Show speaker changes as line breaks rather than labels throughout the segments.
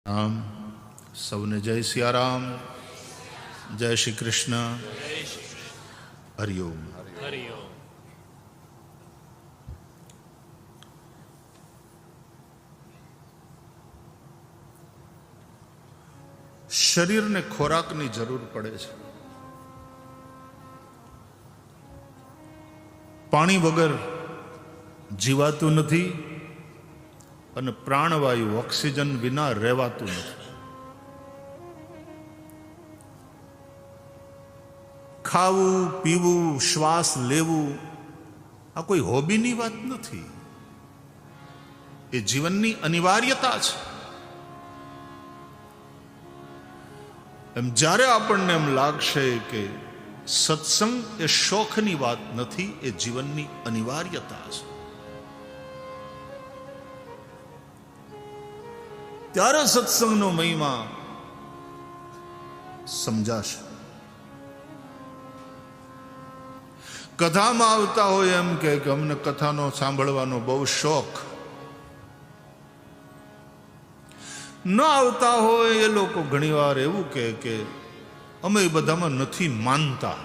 રામ સૌને જય સિયારામ, જય શ્રી કૃષ્ણ, હરિઓમ. શરીરને ખોરાકની જરૂર પડે છે. પાણી વગર જીવાતું નથી અને પ્રાણવાયુ ઓક્સિજન વિના રહેવાતું નથી. ખાવું પીવું શ્વાસ લેવું આ કોઈ હોબીની વાત નથી, એ જીવનની અનિવાર્યતા છે. એમ જ્યારે આપણને એમ લાગશે કે સત્સંગ એ શોખની વાત નથી, એ જીવનની અનિવાર્યતા છે, ત્યારે સત્સંગનો મહિમા સમજાશે. કથામાં આવતા હોય એમ કે અમને કથાનો સાંભળવાનો બહુ શોખ, ન આવતા હોય એ લોકો ઘણીવાર એવું કે અમે એ બધામાં નથી માનતા.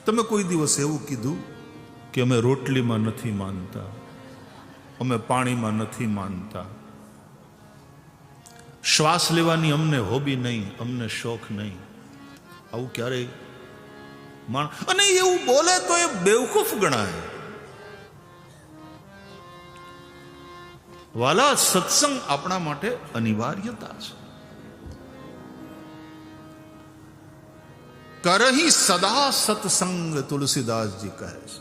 તમે કોઈ દિવસ એવું કીધું કે અમે રોટલીમાં નથી માનતા, અમે પાણીમાં નથી માનતા, શ્વાસ લેવાની અમને હોબી નહીં, અમને શોખ નહીં? આવું ક્યારેય અને એવું બોલે તો એ બેવકૂફ ગણાય. વાલા, સત્સંગ આપણા માટે અનિવાર્યતા છે. કરહી સદા સત્સંગ, તુલસીદાસજી કહે છે.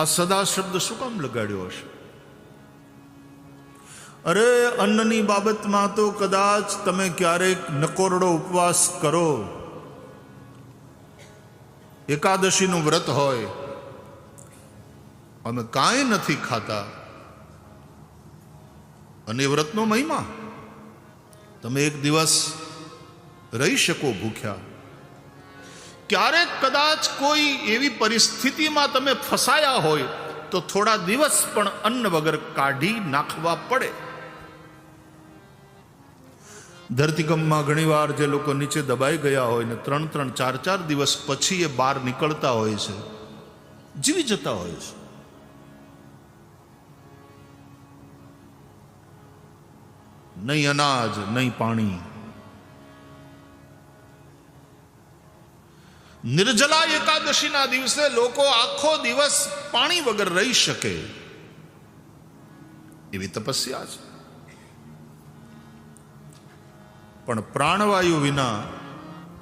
આ સદા શબ્દ શું કામ લગાડ્યો હશે? અરે અન્નની બાબતમાં તો કદાચ તમે ક્યારેક નકોરડો ઉપવાસ કરો, એકાદશીનું વ્રત હોય, અમે કાંઈ નથી ખાતા, અને વ્રતનો મહિમા, તમે એક દિવસ રહી શકો ભૂખ્યા. ક્યારેક કદાચ કોઈ એવી પરિસ્થિતિમાં તમે ફસાયા હોય તો થોડા દિવસ પણ અન્ન વગર કાઢી નાખવા પડે. ધરતીકંપમાં ઘણીવાર જે લોકો નીચે દબાઈ ગયા હોય ને 3-3, 4-4 દિવસ પછી એ બહાર નીકળતા હોય છે, જીવી જતા હોય છે. નહીં અનાજ, નહીં પાણી. નિર્જલા એકાદશીના દિવસે લોકો આખો દિવસ પાણી વગર રહી શકે એવી તપસ્યા છે. પણ પ્રાણવાયુ વિના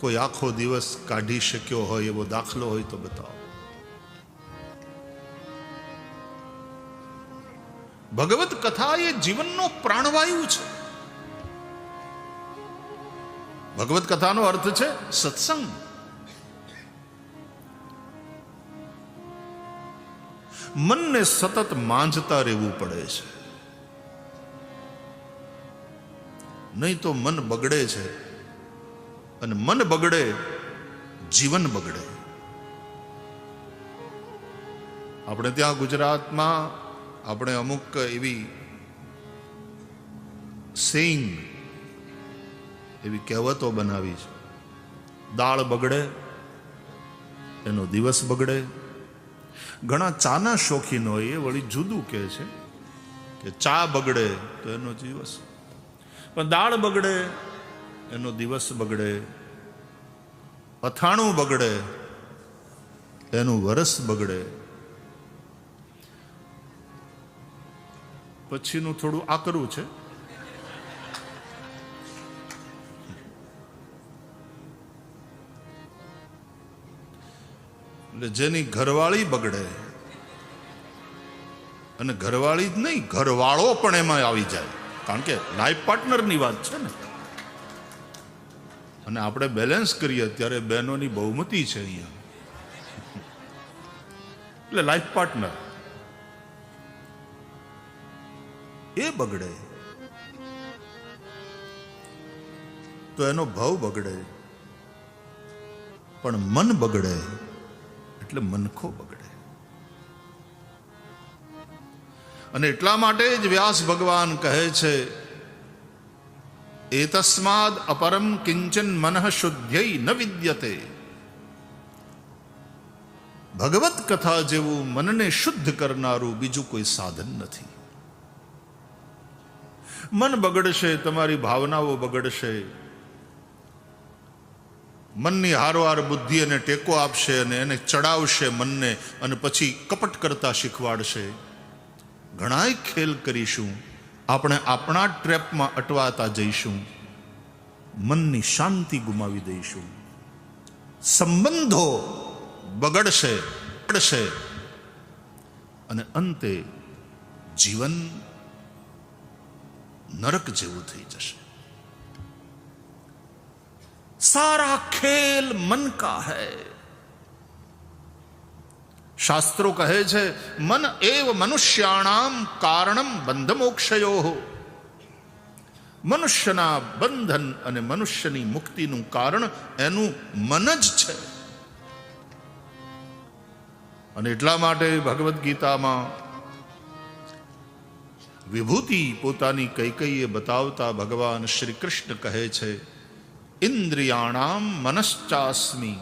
કોઈ આખો દિવસ કાઢી શક્યો હોય એવો દાખલો હોય તો બતાવો. ભગવત કથા એ જીવનનો પ્રાણવાયુ છે. ભગવત કથાનો અર્થ છે સત્સંગ. મનને સતત માંજતા રહેવું પડે છે, નહીં તો મન બગડે છે, અને મન બગડે જીવન બગડે. આપણે ત્યાં ગુજરાતમાં આપણે અમુક એવી સેઇંગ, એવી કહેવતો બનાવી છે. દાળ બગડે એનો દિવસ બગડે. ઘણા ચાના શોખીન હોય એ વળી જુદું કહે છે કે ચા બગડે તો એનો દિવસ, પણ દાળ બગડે એનો દિવસ બગડે, અથાણું બગડે એનું વરસ બગડે. પછીનું થોડું આકરું છે. એટલે જેની ઘરવાળી બગડે, અને ઘરવાળી જ નહીં, ઘરવાળો પણ એમાં આવી જાય, કારણ કે લાઈફ પાર્ટનરની વાત છે ને. અને આપણે બેલેન્સ કરીએ ત્યારે બહેનોની બહુમતી છે અહીંયા, એટલે લાઈફ પાર્ટનર એ બગડે તો એનો ભાવ બગડે, પણ મન બગડે એટલે મનખો બગડે. અને એટલા માટે જ વ્યાસ ભગવાન કહે છે, એતસ્માદ અપરમ કિંચન મનઃ શુદ્ધ્યૈ ન વિદ્યતે. ભગવત કથા જેવું મનને શુદ્ધ કરનારું બીજું કોઈ સાધન નથી. મન બગડશે, તમારી ભાવનાઓ બગડશે. મનની હારોહાર બુદ્ધિ એને ટેકો આપશે અને એને ચડાવશે મનને, અને પછી કપટ કરતા શીખવાડશે. ઘણાય ખેલ કરીશું, આપણે આપણા ટ્રેપમાં અટવાતા જઈશું, મનની શાંતિ ગુમાવી દઈશું, સંબંધો બગડશે અને અંતે જીવન નરક જેવું થઈ જશે. સારા ખેલ મન કા હૈ. શાસ્ત્રો કહે છે, મન એવ મનુષ્યાણામ કારણમ બંધ મોક્ષયો. મનુષ્યના બંધન અને મનુષ્યની મુક્તિનું કારણ એનું મન જ છે. અને એટલા માટે ભગવદ્ ગીતામાં વિભૂતિ પોતાની કૈકેયીએ બતાવતા ભગવાન શ્રી કૃષ્ણ કહે છે, ઇન્દ્રિયાણામ મનશ્ચાસ્મિ.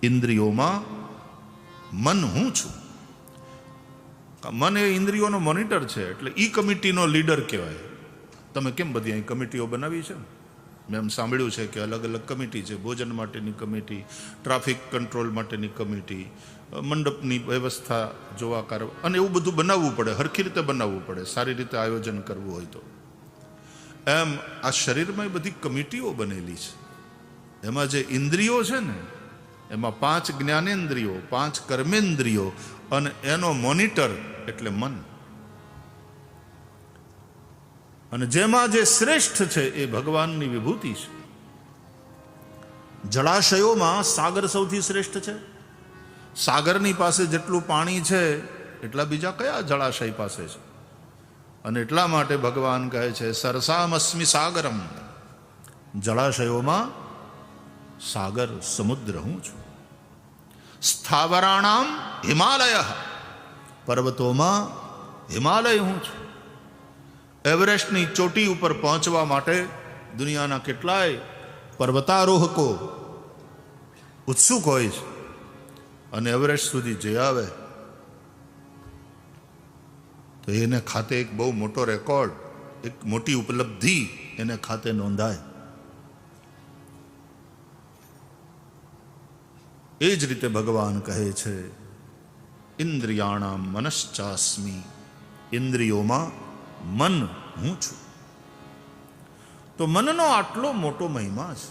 ઇન્દ્રિયોમાં મન હું છું. મન એ ઇન્દ્રિયોનો મોનિટર છે, એટલે ઈ કમિટીનો લીડર કહેવાય. તમે કેમ બધી અહીં કમિટીઓ બનાવી છે? મેં એમ સાંભળ્યું છે કે અલગ અલગ કમિટી છે. ભોજન માટેની કમિટી, ટ્રાફિક કંટ્રોલ માટેની કમિટી, મંડપની વ્યવસ્થા જોવા કરવા, અને એવું બધું બનાવવું પડે, હરખી રીતે બનાવવું પડે, સારી રીતે આયોજન કરવું હોય તો. એમ આ શરીરમાં બધી કમિટીઓ બનેલી છે. એમાં જે ઇન્દ્રિયો છે ને, એમાં 5 જ્ઞાનેન્દ્રિયો, 5 કર્મેન્દ્રિયો, અને એનો મોનિટર એટલે મન. અને જેમાં જે શ્રેષ્ઠ છે એ ભગવાનની વિભૂતિ છે. જળાશયોમાં સાગર સૌથી શ્રેષ્ઠ છે. સાગરની પાસે જેટલું પાણી છે એટલા બીજા કયા જળાશય પાસે છે? અને એટલા માટે ભગવાન કહે છે, સરસામસ્મિ સાગરમ. જળાશયોમાં સાગર, સમુદ્ર હું છું. સ્થાવરાણામ હિમાલય. પર્વતોમાં હિમાલય હું છું. એવરેસ્ટની ચોટી ઉપર પહોંચવા માટે દુનિયાના કેટલાય પર્વતારોહકો ઉત્સુક હોય છે, અને એવરેસ્ટ સુધી જઈ આવે તો એને ખાતે એક બહુ મોટો રેકોર્ડ, એક મોટી ઉપલબ્ધિ એને ખાતે નોંધાય. એ જ રીતે ભગવાન કહે છે, ઇન્દ્રિયાણામ મનશ્ચાસ્મિ. ઇન્દ્રિયોમાં મન હું છું. તો મનનો આટલો મોટો મહિમા છે.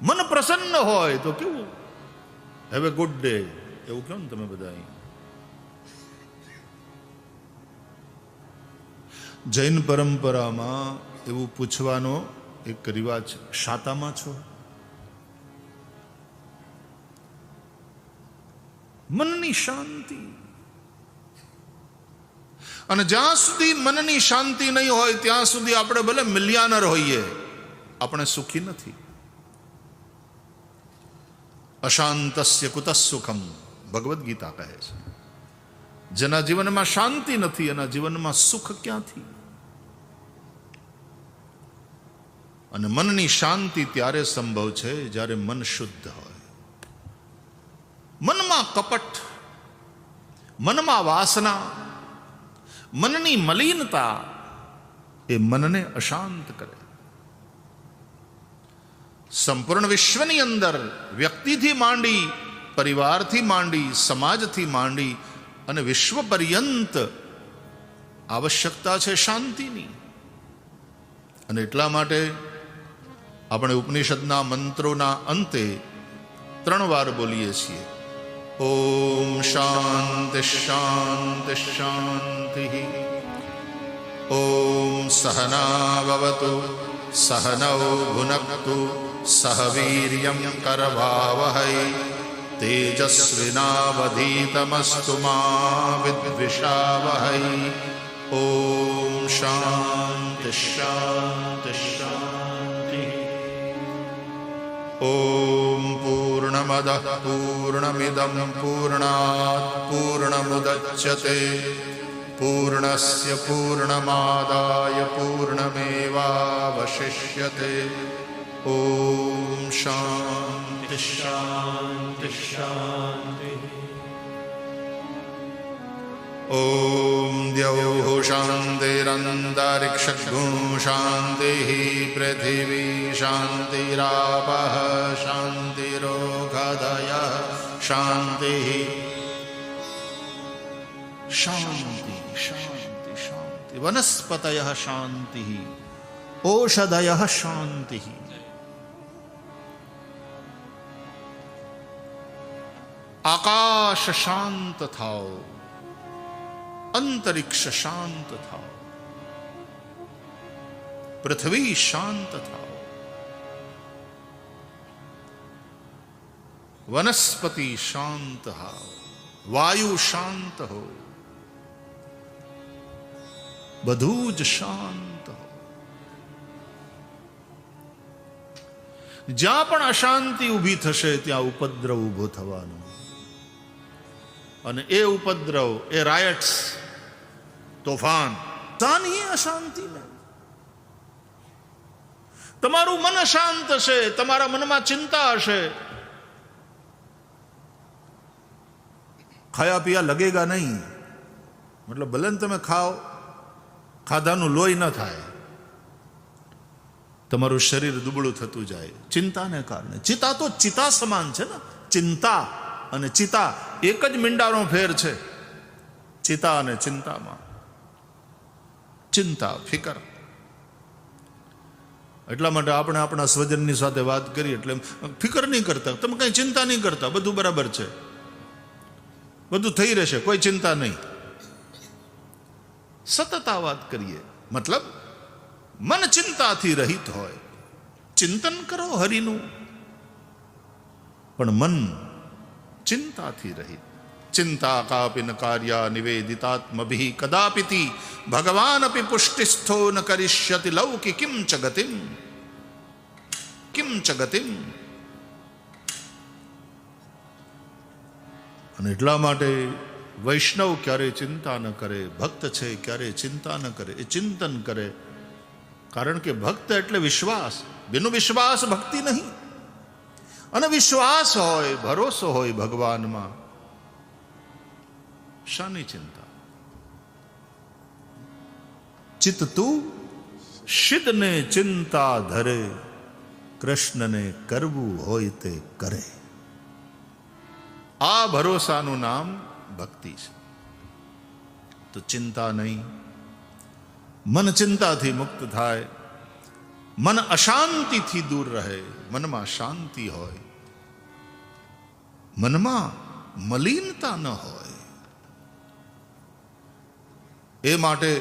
મન પ્રસન્ન હોય તો કેવું, હેવ એ ગુડ ડે એવું કહો ને તમે બધા. જૈન પરંપરામાં એવું પૂછવાનો એક રિવાજ, શાતામાં છો? મનની શાંતિ. અને જ્યાં સુધી મનની શાંતિ નહીં હોય ત્યાં સુધી આપણે ભલે મિલિયનર હોઈએ, આપણે સુખી નથી. અશાંતસ્ય કુતઃ સુખમ, ભગવદ્ ગીતા કહે છે. જેના જીવનમાં શાંતિ નથી એના જીવનમાં સુખ ક્યાંથી? અને મનની શાંતિ ત્યારે સંભવ છે જ્યારે મન શુદ્ધ હોય. મનમાં કપટ, મનમાં વાસના, મનની મલિનતા એ મનને અશાંત કરે. સંપૂર્ણ વિશ્વની અંદર વ્યક્તિથી માંડી, પરિવારથી માંડી, સમાજથી માંડી અને વિશ્વ પર્યંત આવશ્યકતા છે શાંતિની. અને એટલા માટે આપણે ઉપનિષદના મંત્રોના અંતે 3 વાર બોલીએ છીએ, ઓમ શાંતિ શાંતિ શાંતિ. ઓમ સહનાવવતુ સહનૌ ભુનક્તુ સહ વીર્યં કરવાવહૈ તેજસ્વિનાવધીતમસ્તુ મા વિદ્વિષાવહૈ. ઓમ શાંતિ શાંતિ શાંતિ. ઓમ પૂર્ણ પૂર્ણમદઃ પૂર્ણમિદં પૂર્ણાત પૂર્ણમુદચ્યતે પૂર્ણસ્ય પૂર્ણમાદાય પૂર્ણમેવાવશિષ્યતે. ઓમ શાંતિ શાંતિ શાંતિ. ઓમ દ્યૌઃ શાંતિરંતરિક્ષગું શાંતિઃ પૃથિવી શાંતિરાપઃ શાંતિરોગધયઃ શાંતિઃ. શાંતિ શાંતિ શાંતિ. વનસ્પતયઃ શાંતિઃ ઔષધયઃ શાંતિઃ. આકાશ શાંત થાઓ, અંતરિક્ષ શાંત થાઓ, પૃથ્વી શાંત થાઓ, વનસ્પતિ શાંત થાઓ, વાયુ શાંત હો, બધું જ શાંત હો. જ્યાં પણ અશાંતિ ઊભી થશે ત્યાં ઉપદ્રવ ઊભો થવાનો, અને એ ઉપદ્રવ, એ રાયટ્સ, તોફાન, તાની અશાંતિ ને. તમારું મન અશાંત હશે, તમારા મનમાં ચિંતા હશે, ખાયા પિયા લગેગા નહીં. મતલબ ભલે ને તમે ખાઓ, ખાધાનું લોહી ન થાય, તમારું શરીર દુબળું થતું જાય ચિંતાને કારણે. ચિતા તો ચિતા સમાન છે ને. ચિંતા અને ચિતા એક જ મીંડાનો ફેર છે. ચિતા અને ચિંતામાં ચિંતા, ફિકર. એટલા માટે આપણે આપણા સ્વજનની સાથે વાત કરીએ એટલે ફિકર નહીં કરતા, તમે કઈ ચિંતા નહીં કરતા, બધું બરાબર છે, બધું થઈ રહેશે, કોઈ ચિંતા નહીં. સતત આ વાત કરીએ, મતલબ મન ચિંતાથી રહિત હોય. ચિંતન કરો હરિનું, પણ મન ચિંતાથી રહિત. ચિંતા કાપિન કાર્યા નિવેદિતાત્મભિ કદાપિતિ ભગવાન અપી પુષ્ટિસ્થો ન કરિષ્યતિ લૌકી કિમ ચ ગતિમ. કિમ ચ ગતિમ. અને એટલા માટે વૈષ્ણવ ક્યારે ચિંતા ન કરે, ભક્ત છે ક્યારે ચિંતા ન કરે, એ ચિંતન કરે. કારણ કે ભક્ત એટલે વિશ્વાસ, બિનું વિશ્વાસ ભક્તિ નહીં. અને વિશ્વાસ હોય, ભરોસો હોય ભગવાનમાં, શાની ચિંતા? ચિત્ત તું શિદને ચિંતા ધરે, કૃષ્ણને કરવું હોય તે કરે. આ ભરોસાનું નામ ભક્તિ છે. તો ચિંતા નહીં. મન ચિંતાથી મુક્ત થાય, મન અશાંતિથી દૂર રહે, મનમાં શાંતિ હોય, મનમાં મલિનતા ન હોય. એ માટે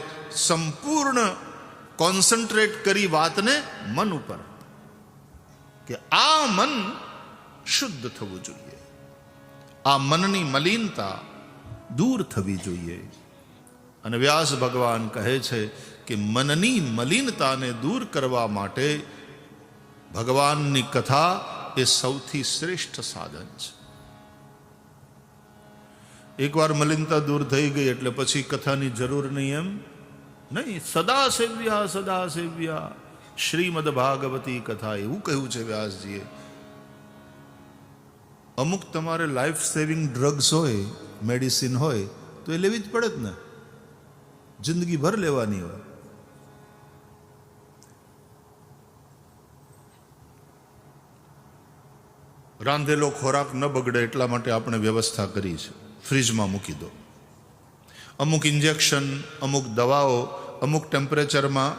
સંપૂર્ણ કોન્સન્ટ્રેટ કરી વાતને મન ઉપર, કે આ મન શુદ્ધ થવું જોઈએ, આ મનની મલિનતા દૂર થવી જોઈએ. અને વ્યાસ ભગવાન કહે છે કે મનની મલિનતાને દૂર કરવા માટે ભગવાનની કથા એ સૌથી શ્રેષ્ઠ સાધન છે. એકવાર મલિનતા દૂર થઈ ગઈ એટલે પછી કથાની જરૂર નહીં એમ નહીં. સદા સેવ્યા શ્રીમદ ભાગવતી કથા, એવું કહ્યું છે વ્યાસજીએ. અમુક તમારે લાઈફ સેવિંગ ડ્રગ્સ હોય, મેડિસિન હોય, તો એ લેવી જ પડે જ ને, જિંદગી ભર લેવાની હોય. રાંધેલો ખોરાક ન બગડે એટલા માટે આપણે વ્યવસ્થા કરી છે, ફ્રીજમાં મૂકી દો. અમુક ઇન્જેક્શન, અમુક દવાઓ અમુક ટેમ્પરેચરમાં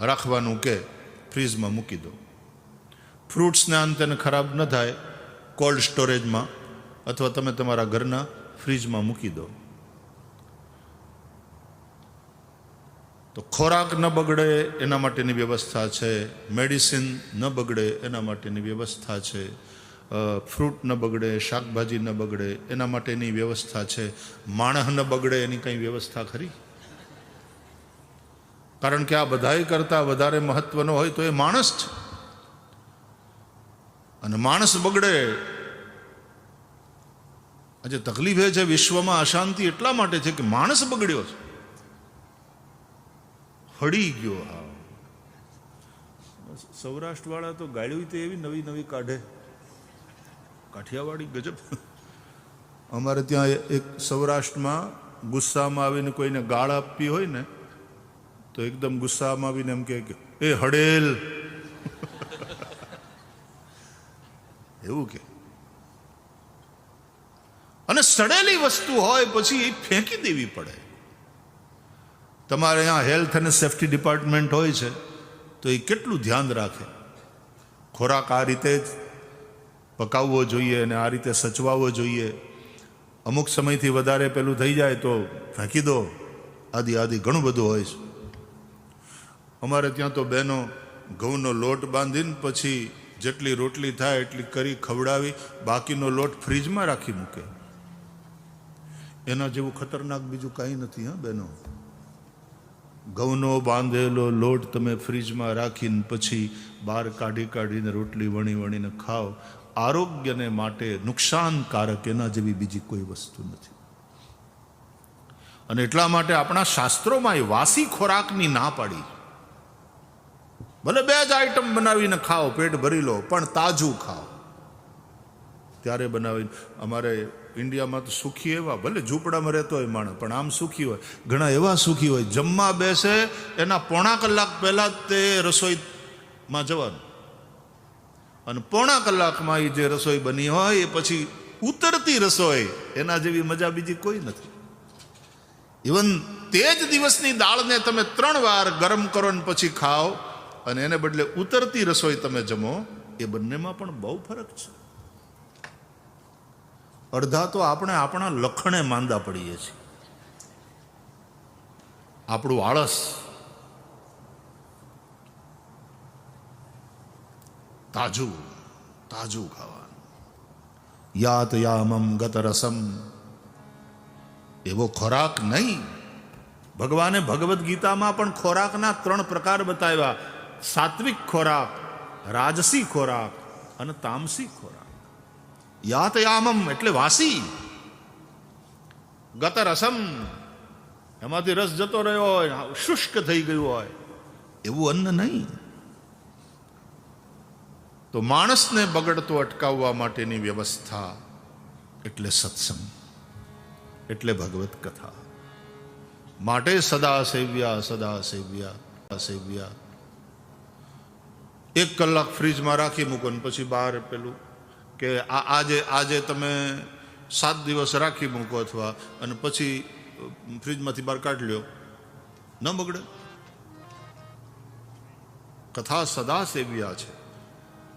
રાખવાનું કે ફ્રીજમાં મૂકી દો. ફ્રૂટ્સને અંતે ખરાબ ન થાય, કોલ્ડ સ્ટોરેજમાં અથવા તમે તમારા ઘરના ફ્રીજમાં મૂકી દો. તો ખોરાક ન બગડે એના માટેની વ્યવસ્થા છે, મેડિસિન ન બગડે એના માટેની વ્યવસ્થા છે, ફ્રૂટ ન બગડે, શાકભાજી ન બગડે એના માટેની વ્યવસ્થા છે. માણસ ન બગડે એની કંઈ વ્યવસ્થા ખરી? કારણ કે આ બધાય કરતાં વધારે મહત્વનો હોય તો એ માણસ છે. અને માણસ બગડે. આજે તકલીફ એ છે, વિશ્વમાં અશાંતિ એટલા માટે છે કે માણસ બગડ્યો છે, હળી ગયો. હા, સૌરાષ્ટ્ર વાળા તો ગાળ્યું તો એવી નવી નવી કાઢે, કાઠિયાવાડી ગજબ. અમારે ત્યાં એક સૌરાષ્ટ્રમાં ગુસ્સામાં આવીને કોઈને ગાળ આપવી હોય ને તો એકદમ ગુસ્સામાં આવીને એમ કે એ હડેલ, એવું કે. અને સડેલી વસ્તુ હોય પછી એ ફેંકી દેવી પડે. તમારે અહીંયા હેલ્થ અને સેફ્ટી ડિપાર્ટમેન્ટ હોય છે તો એ કેટલું ધ્યાન રાખે. ખોરાક આ રીતે જ પકાવવો જોઈએ અને આ રીતે સચવાવવો જોઈએ. અમુક સમયથી વધારે પેલું થઈ જાય તો ફેંકી દો, આદિ ઘણું બધું હોય છે. અમારે ત્યાં તો બહેનો ઘઉંનો લોટ બાંધીને પછી જેટલી રોટલી થાય એટલી કરી ખવડાવી, બાકીનો લોટ ફ્રીજમાં રાખી મૂકે. એના જેવું ખતરનાક બીજું કાંઈ નથી. હા બહેનો, ઘઉંનો બાંધેલો લોટ તમે ફ્રીજમાં રાખીને પછી બહાર કાઢીને રોટલી વણીને ખાઓ, આરોગ્યને માટે નુકસાનકારક એના જેવી બીજી કોઈ વસ્તુ નથી. અને એટલા માટે આપણા શાસ્ત્રોમાં એ વાસી ખોરાકની ના પાડી. ભલે 2 જ આઈટમ બનાવીને ખાઓ, પેટ ભરી લો, પણ તાજું ખાઓ. ત્યારે બનાવીને. અમારે ઇન્ડિયામાં તો સુખી એવા, ભલે ઝૂંપડામાં રહેતો હોય માણસ પણ આમ સુખી હોય. ઘણા એવા સુખી હોય, જમવા બેસે એના પોણા કલાક પહેલા તે રસોઈમાં જવાનું, અને પોણા કલાકમાં એ જે રસોઈ બની હોય એ પછી ઉતરતી રસોઈ, એના જેવી મજા બીજી કોઈ નથી. ઇવન તે જ દિવસની દાળને તમે 3 વાર ગરમ કરો ને પછી ખાઓ, અને એને બદલે ઉતરતી રસોઈ તમે જમો, એ બંનેમાં પણ બહુ ફરક છે. અડધા તો આપણે આપણા લખણે માંદા પડીએ છીએ. આપણું આળસ. તાજું ખાવાનું. યાત યામમ ગત રસમ, એવો ખોરાક નહીં. ભગવાને ભગવદ્ ગીતામાં પણ ખોરાકના 3 પ્રકાર બતાવ્યા: સાત્વિક ખોરાક, રાજસી ખોરાક અને તામસી ખોરાક. યાત યામમ એટલે વાસી. ગત રસમ, એમાંથી રસ જતો રહ્યો હોય, શુષ્ક થઈ ગયું હોય, એવું અન્ન નહીં. તો માણસને બગડતો અટકાવવા માટેની વ્યવસ્થા એટલે સત્સંગ, એટલે ભગવત કથા. માટે સદા સેવ્યા. 1 કલાક ફ્રીજમાં રાખી મૂકો ને પછી બહાર પેલું કે આજે તમે 7 દિવસ રાખી મૂકો અથવા અને પછી ફ્રીજમાંથી બહાર કાઢી લ્યો, ન બગડે. કથા સદા સેવ્યા છે.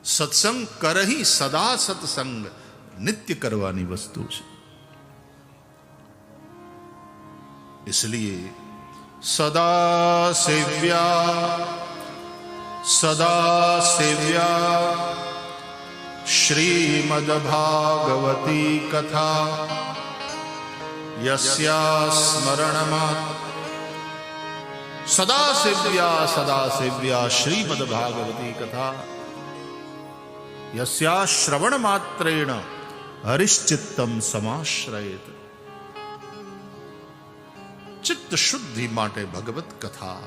સત્સંગ કરહી સદા સત્સંગ, નિત્ય કરવાની વસ્તુ છે. इसलिए सदा सेव्या श्रीमद् भागवती कथा यस्या स्मरणमा. सदा सेव्या श्रीमद् भागवती कथा यस्या श्रवण मात्रेण हरिश्चित्तम समाश्रयेत. चित्त शुद्धि માટે ભગવત કથા,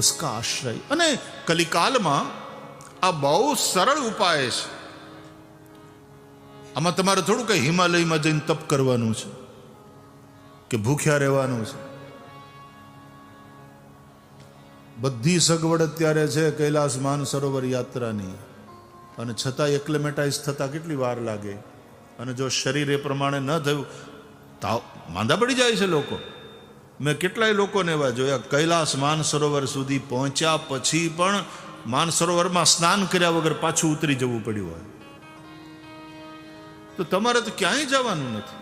उसका આશ્રય. અને કલિકાલમાં આ બહુ સરળ ઉપાય છે. આમાં તમારે થોડું કઈ હિમાલયમાં જઈને તપ કરવાનું છે કે ભૂખ્યા રહેવાનું છે. બધી સગવડ અત્યારે છે કૈલાસ માનસરોવર યાત્રાની, અને છતાં એક્લેમેટાઇઝ થતા કેટલી વાર લાગે. અને જો શરીર એ પ્રમાણે ન થયું માંદા પડી જાય છે લોકો. મેં કેટલાય લોકોને એવા જોયા, કૈલાસ માનસરોવર સુધી પહોંચ્યા પછી પણ માનસરોવરમાં સ્નાન કર્યા વગર પાછું ઉતરી જવું પડ્યું હોય. તો તમારે તો ક્યાંય જવાનું નથી,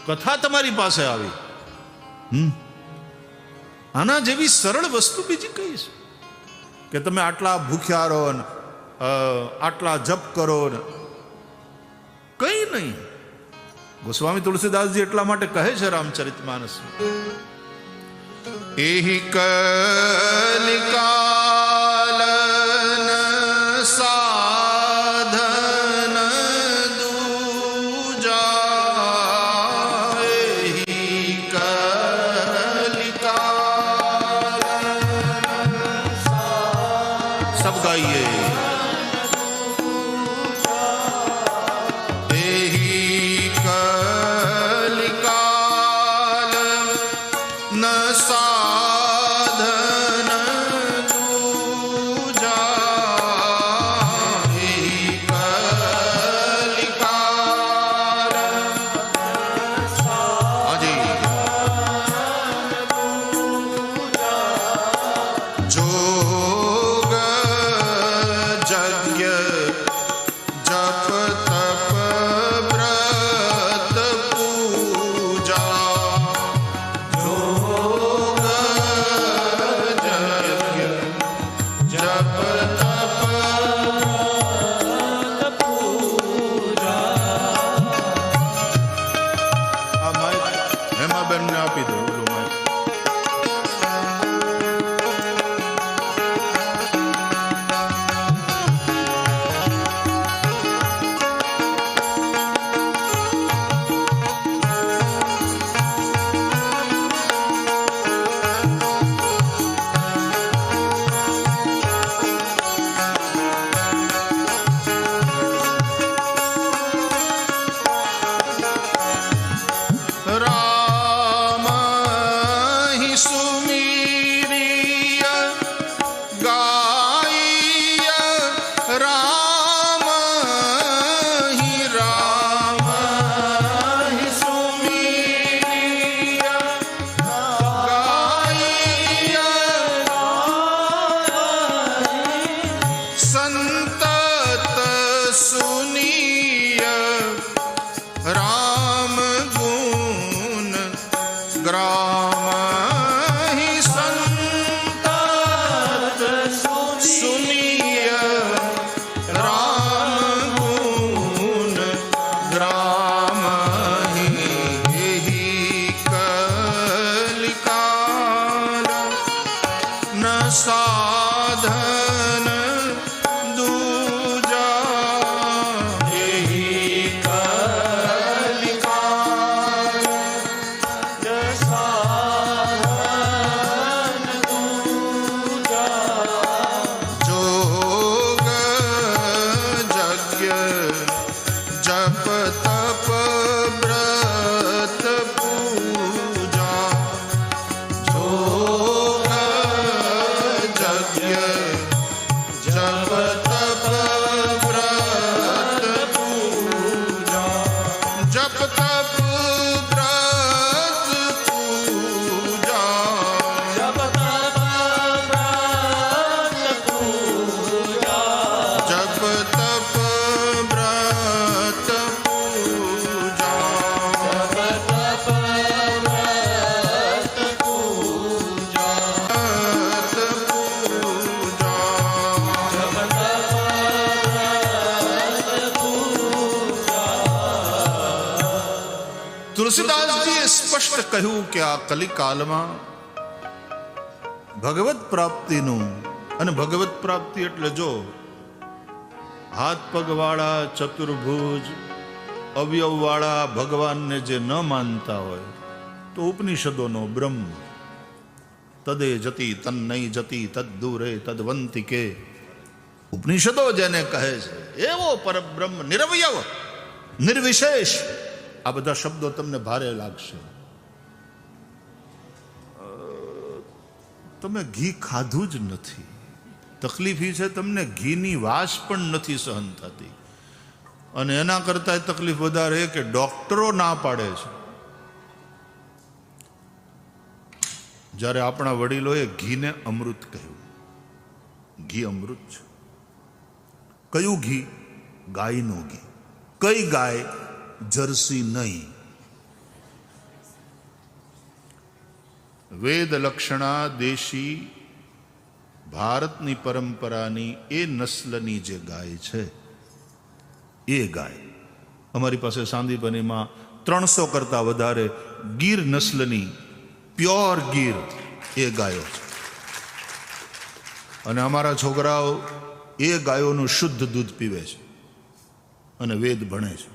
કથા તમારી પાસે આવી. આના જેવી સરળ વસ્તુ બીજી કઈ છે કે તમે આટલા ભૂખ્યા રહો ને આટલા જપ કરો ને, કઈ નહીં. ગોસ્વામી તુલસીદાસજી એટલા માટે કહે છે રામચરિતમાનસ, એહી કલિકાલન सब गाइए। તુલસીદાસજીએ સ્પષ્ટ કહ્યું કે આ કલિકાલમાં ભગવત પ્રાપ્તિનું, અને ભગવત પ્રાપ્તિ એટલે જો હાથ પગવાળા, ચતુર્ભુજ, અવયવવાળા ભગવાનને જે ન માનતા હોય તો ઉપનિષદોનો બ્રહ્મ તદે જતી તન નહીં જતી તદ દૂરે તદવંતિકે, ઉપનિષદો જેને કહે છે એવો પરબ્રહ્મ નિરવયવ નિર્વિશેષ, આ બધા શબ્દો તમને ભારે લાગશે. તમે ઘી ખાધું જ નથી, તકલીફ એ છે તમને ઘીની વાસ પણ નથી સહન થતી, અને એના કરતા તકલીફ વધારે કે ડોક્ટરો ના પાડે છે. જ્યારે આપણા વડીલોએ ઘીને અમૃત કહ્યું, ઘી અમૃત છે. કયું ઘી? ગાયનું ઘી. કઈ ગાય? જર્સી નહીં. વેદ લક્ષણા દેશી ભારતની પરંપરાની એ નસ્લની જે ગાય છે એ ગાય અમારી પાસે સાંદીપનીમાં 300 કરતા વધારે ગીર નસ્લની પ્યોર ગીર એ ગાયો છે, અને અમારા છોકરાઓ એ ગાયોનું શુદ્ધ દૂધ પીવે છે અને વેદ ભણે છે.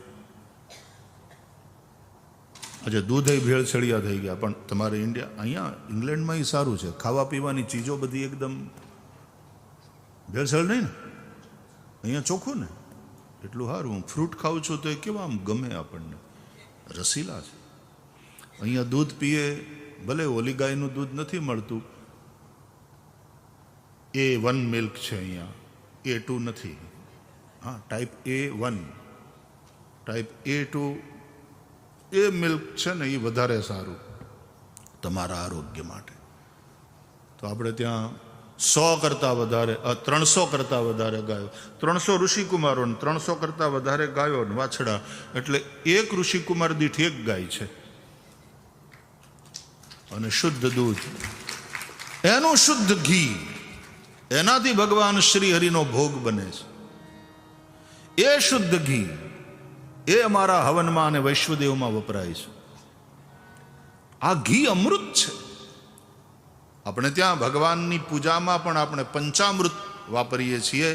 આજે દૂધ એ ભેળસેળિયા થઈ ગયા, પણ તમારે અહીંયા ઇંગ્લેન્ડમાં એ સારું છે, ખાવા પીવાની ચીજો બધી એકદમ ભેળસેળ નહીં ને, અહીંયા ચોખ્ખું ને, એટલું સારું. હું ફ્રૂટ ખાઉં છું તો એ કેવા આમ ગમે આપણને, રસીલા છે. અહીંયા દૂધ પીએ, ભલે ઓલી ગાયનું દૂધ નથી મળતું, A1 મિલ્ક છે અહીંયા, A2 નથી. હા, ટાઈપ A1, ટાઈપ A2 એ મિલ્ક છે ને, એ વધારે સારું તમારા આરોગ્ય માટે. તો આપણે ત્યાં 100 કરતાં વધારે 300 કરતાં વધારે ગાયો, 300 ઋષિકુમારો, 300 કરતાં વધારે ગાયો ને વાછડા, એટલે એક ઋષિકુમાર દીઠ એક ગાય છે. અને શુદ્ધ દૂધ, એનું શુદ્ધ ઘી, એનાથી ભગવાન શ્રી હરિનો ભોગ બને છે. એ શુદ્ધ ઘી એ અમારા હવનમાં અને વૈશ્વદેવમાં વપરાય છે. આ ઘી અમૃત છે. આપણે ત્યાં ભગવાનની પૂજામાં પણ આપણે પંચામૃત વાપરીએ છીએ.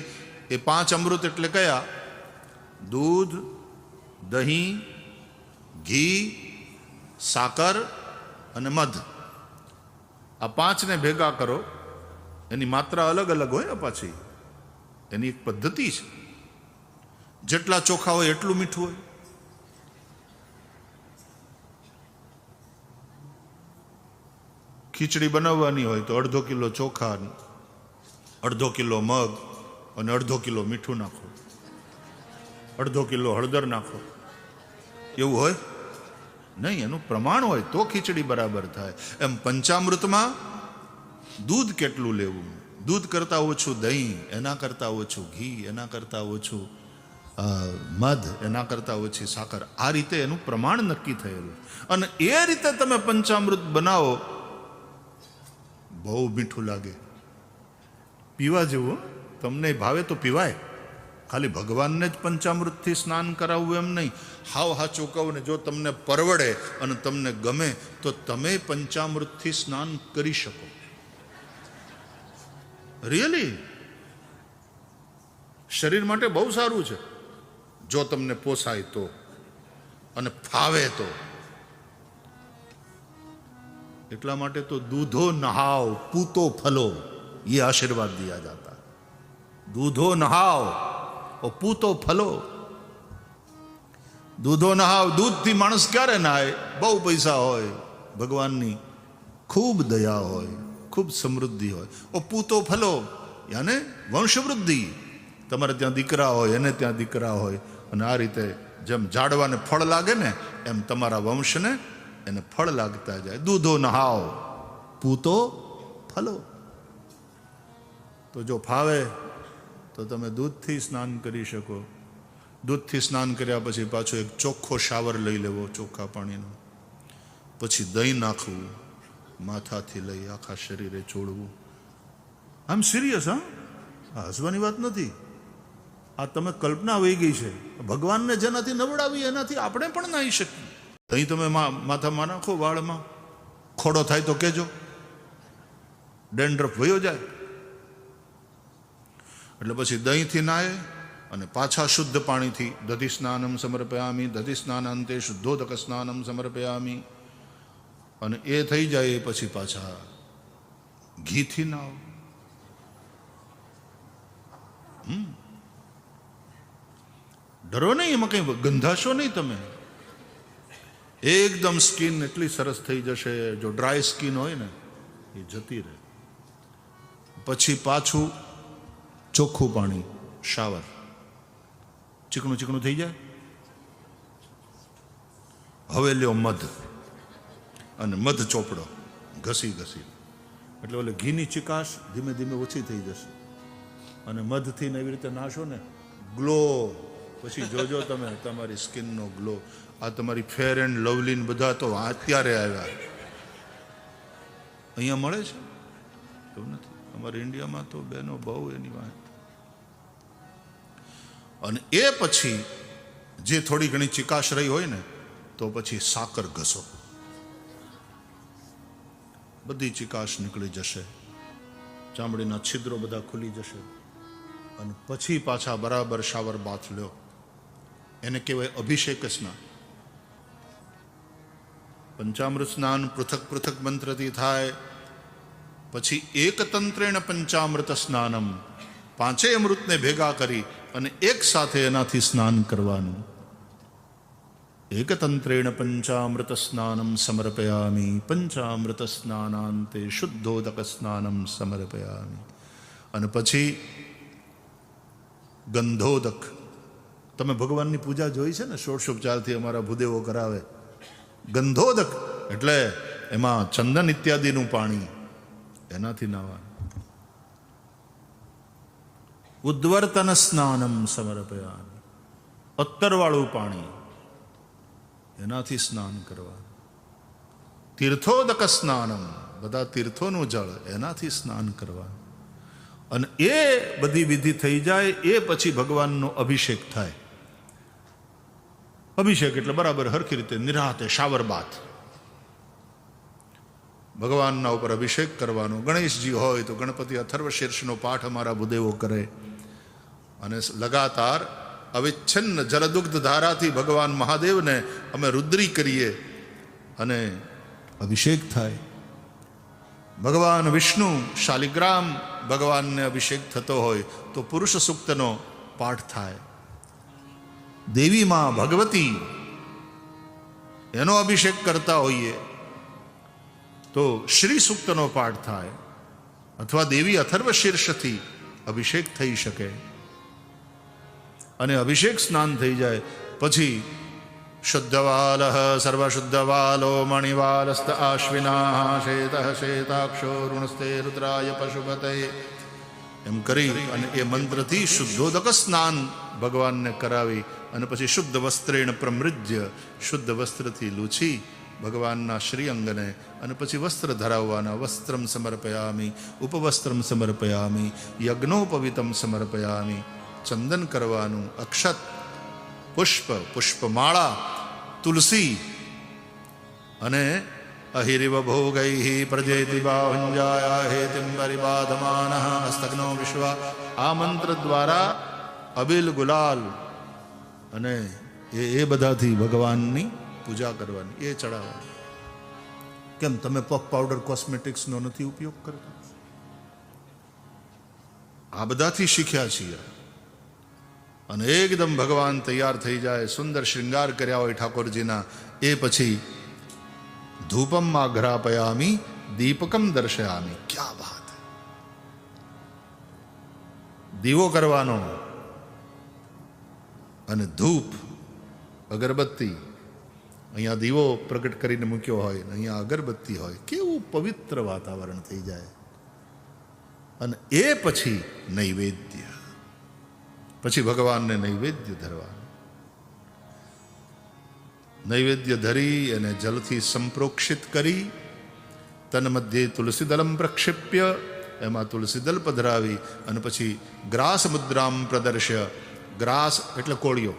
એ 5 અમૃત એટલે કયા? દૂધ, દહીં, ઘી, સાકર અને મધ. આ 5ને ભેગા કરો, એની માત્રા અલગ અલગ હોય ને, પાછી એની એક પદ્ધતિ છે. જેટલા ચોખા હોય એટલું મીઠું હોય. ખીચડી બનાવવાની હોય તો 1/2 કિલો ચોખા, 1/2 કિલો મગ અને 1/2 કિલો મીઠું નાખો, 1/2 કિલો હળદર નાખો. એવું હોય નહીં, એનું પ્રમાણ હોય તો ખીચડી બરાબર થાય. એમ પંચામૃતમાં દૂધ કેટલું લેવું? દૂધ કરતાં ઓછું દહીં, એના કરતાં ઓછું ઘી, એના કરતાં ઓછું મધ, એના કરતાં ઓછી સાકર. આ રીતે એનું પ્રમાણ નક્કી થયેલું. અને એ રીતે તમે પંચામૃત બનાવો, બહુ મીઠું લાગે, પીવા જેવું. તમને ભાવે તો પીવાય. ખાલી ભગવાનને જ પંચામૃતથી સ્નાન કરાવવું એમ નહીં. હાવ હાચું કહું ને, જો તમને પરવડે અને તમને ગમે તો તમે પંચામૃતથી સ્નાન કરી શકો. રિયલી શરીર માટે બહુ સારું છે, જો તમને પોસાય તો અને ફાવે તો. એટલા માટે તો દૂધો નહાવ પૂતો ફલો, ये आशीर्वाद दिया जाता है. दूधो नहाओ और पूतो फलो. दूधो नहाव, दूधથી માણસ ક્યારે નહાય? બહુ પૈસા હોય, ભગવાનની ખૂબ દયા હોય, ખૂબ સમૃદ્ધિ હોય. ઓ પૂતો ફલો યાને વંશવૃદ્ધિ. તમારે ત્યાં દીકરા હોય, એને ત્યાં દીકરા હોય, અને આ રીતે જેમ ઝાડવાને ફળ લાગે ને, એમ તમારા વંશને એને ફળ લાગતા જાય. દૂધો નહાવ પૂતો ફલો. તો જો ફાવે તો તમે દૂધથી સ્નાન કરી શકો. દૂધથી સ્નાન કર્યા પછી પાછો એક ચોખ્ખો શાવર લઈ લેવો, ચોખ્ખા પાણીનો. પછી દહીં નાખવું, માથાથી લઈ આખા શરીરે ચોળવું. આમ સિરિયસ, હા, હસવાની વાત નથી. આ તમે કલ્પના વહી ગઈ છે. ભગવાનને જેનાથી નવડાવી એનાથી આપણે પણ નાહી શકીએ. દહીં તમે માથામાં નાખો, વાળમાં ખોડો થાય તો કહેજો, ડેન્ડ્રફ વયો જાય. એટલે પછી દહીંથી નાહે અને પાછા શુદ્ધ પાણીથી દધિ સ્નાનમ સમર્પયામી, દધિ સ્નાનાંતે શુદ્ધોદક સ્નાનમ સમર્પયામી. અને એ થઈ જાય પછી પાછા ઘીથી નાવ. ડરો નહીં, એમાં કંઈ ગંધાશો નહીં તમે. એકદમ સ્કિન એટલી સરસ થઈ જશે. જો ડ્રાય સ્કિન હોય ને એ જતી રહે. પછી પાછું ચોખ્ખું પાણી, શાવર, ચીકણું ચીકણું થઈ જાય. હવે લ્યો મધ, અને મધ ચોપડો ઘસી ઘસી, એટલે ઓલે ઘીની ચિકાશ ધીમે ધીમે ઓછી થઈ જશે. અને મધથી એવી રીતે નાશો ને, ગ્લો. પછી જોજો તમે તમારી સ્કિનનો ગ્લો. આ તમારી ફેર એન્ડ લવલીન બધા તો અત્યારે આવ્યા, અહીંયા મળે છે એવું નથી. અમારા ઇન્ડિયામાં તો બહેનો બહુ એની વાત. અને એ પછી જે થોડી ઘણી ચિકાશ રહી હોય ને, તો પછી સાકર ઘસો, બધી ચિકાશ નીકળી જશે, ચામડીના છિદ્રો બધા ખુલી જશે. અને પછી પાછા બરાબર શાવર બાથ લ્યો. એને કહેવાય અભિષેક સ્નાન. પંચામૃત સ્નાન પૃથક પૃથક મંત્રથી થાય. પછી એક તંત્રેણ પંચામૃત સ્નાનમ, પાંચેય અમૃતને ભેગા કરી અને એક સાથે એનાથી સ્નાન કરવાનું. એકતંત્રેણ પંચામૃત સ્નાનમ સમર્પયામી પંચામૃત સ્નાનાંતે શુદ્ધોદક સ્નાનમ સમર્પયામી. અને પછી ગંધોદક. તમે ભગવાનની પૂજા જોઈ છે ને, ષોડશોપચારથી અમારા ભૂદેવો કરાવે. ગંધોદક એટલે એમાં ચંદન ઇત્યાદિનું પાણી, એનાથી નાવાનું. ઉદ્વર્તન સ્નાનમ સમર્પયામિ. અત્તરવાળું પાણી, એનાથી સ્નાન કરવાનું. તીર્થોદક સ્નાનમ, બધા તીર્થોનું જળ, એનાથી સ્નાન કરવાનું. અને એ બધી વિધિ થઈ જાય એ પછી ભગવાનનો અભિષેક થાય. અભિષેક એટલે બરાબર હરખી રીતે નિરાતે શાવર બાથ ભગવાનના ઉપર અભિષેક કરવાનો. ગણેશજી હોય તો ગણપતિ અથર્વશીર્ષનો પાઠ અમારા ભૂદેવો કરે અને લગાતાર અવિચ્છિન્ન જલદુગ્ધ ધારાથી ભગવાન મહાદેવને અમે રુદ્રી કરીએ અને અભિષેક થાય. ભગવાન વિષ્ણુ શાલિગ્રામ ભગવાનને અભિષેક થતો હોય તો પુરુષ સૂક્તનો પાઠ થાય. દેવી માં ભગવતી એનો અભિષેક કરતા હોઈએ તો શ્રી સૂક્તનો પાઠ થાય, અથવા દેવી અથર્વશીર્ષથી અભિષેક થઈ શકે. અને અભિષેક સ્નાન થઈ જાય પછી શુદ્ધવાલ સર્વશુદ્ધવાલો મણિવાલસ્ત આશ્વિના શેત શેતાક્ષો ઋણસ્તે રુદ્રાય પશુપતે એમ કરી અને એ મંત્રથી શુદ્ધોદક સ્નાન ભગવાનને કરાવી અને પછી શુદ્ધ વસ્ત્રેણ પ્રમૃજ્ય, શુદ્ધ વસ્ત્રથી લૂછી ભગવાનના શ્રી અંગને અને પછી વસ્ત્ર ધરાવવાના. વસ્ત્રમ સમર્પયામી ઉપવસ્ત્રમ સમર્પયામી યજ્ઞોપવિતમ સમર્પયામી. ચંદન કરવાનું, અક્ષત, પુષ્પ, પુષ્પમાળા, તુલસી અને અહિરિવ ભોગૈ પ્રજેતિ બાહુંજાયા હેતિંબરિબાધમાન હસ્તગ્નો વિશ્વ. આ મંત્ર દ્વારા અબિલ ગુલાલ અને એ બધાથી ભગવાનની પૂજા કરવાની, એ ચડાવવાની. કેમ તમે પફ પાવડર કોસ્મેટિક્સનો નથી ઉપયોગ કરતા? આ બધાથી શીખ્યા છીએ. અને એકદમ ભગવાન તૈયાર થઈ જાય, સુંદર શ્રૃંગાર કર્યા હોય ઠાકોરજીના, એ પછી ધૂપમ આઘ્રાપયામી દીપકમ દર્શયામી. ક્યા વાત! દીવો કરવાનો અને ધૂપ અગરબત્તી. અહીંયા દીવો પ્રગટ કરીને મૂક્યો હોય, અહીંયા અગરબત્તી હોય, કેવું પવિત્ર વાતાવરણ થઈ જાય. અને એ પછી નૈવેદ્ય, પછી ભગવાનને નૈવેદ્ય ધરવાનું. નૈવેદ્ય ધરી અને જલથી સંપ્રોક્ષિત કરી તન મધ્યે તુલસીદલમ પ્રક્ષિપ્ય, એમાં તુલસીદલ પધરાવી અને પછી ગ્રાસ મુદ્રામ પ્રદર્શ્ય. ગ્રાસ એટલે કોળિયો.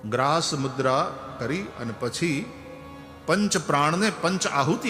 ગ્રાસ મુદ્રા કરી અને પછી પંચ પ્રાણને પંચ આહુતિ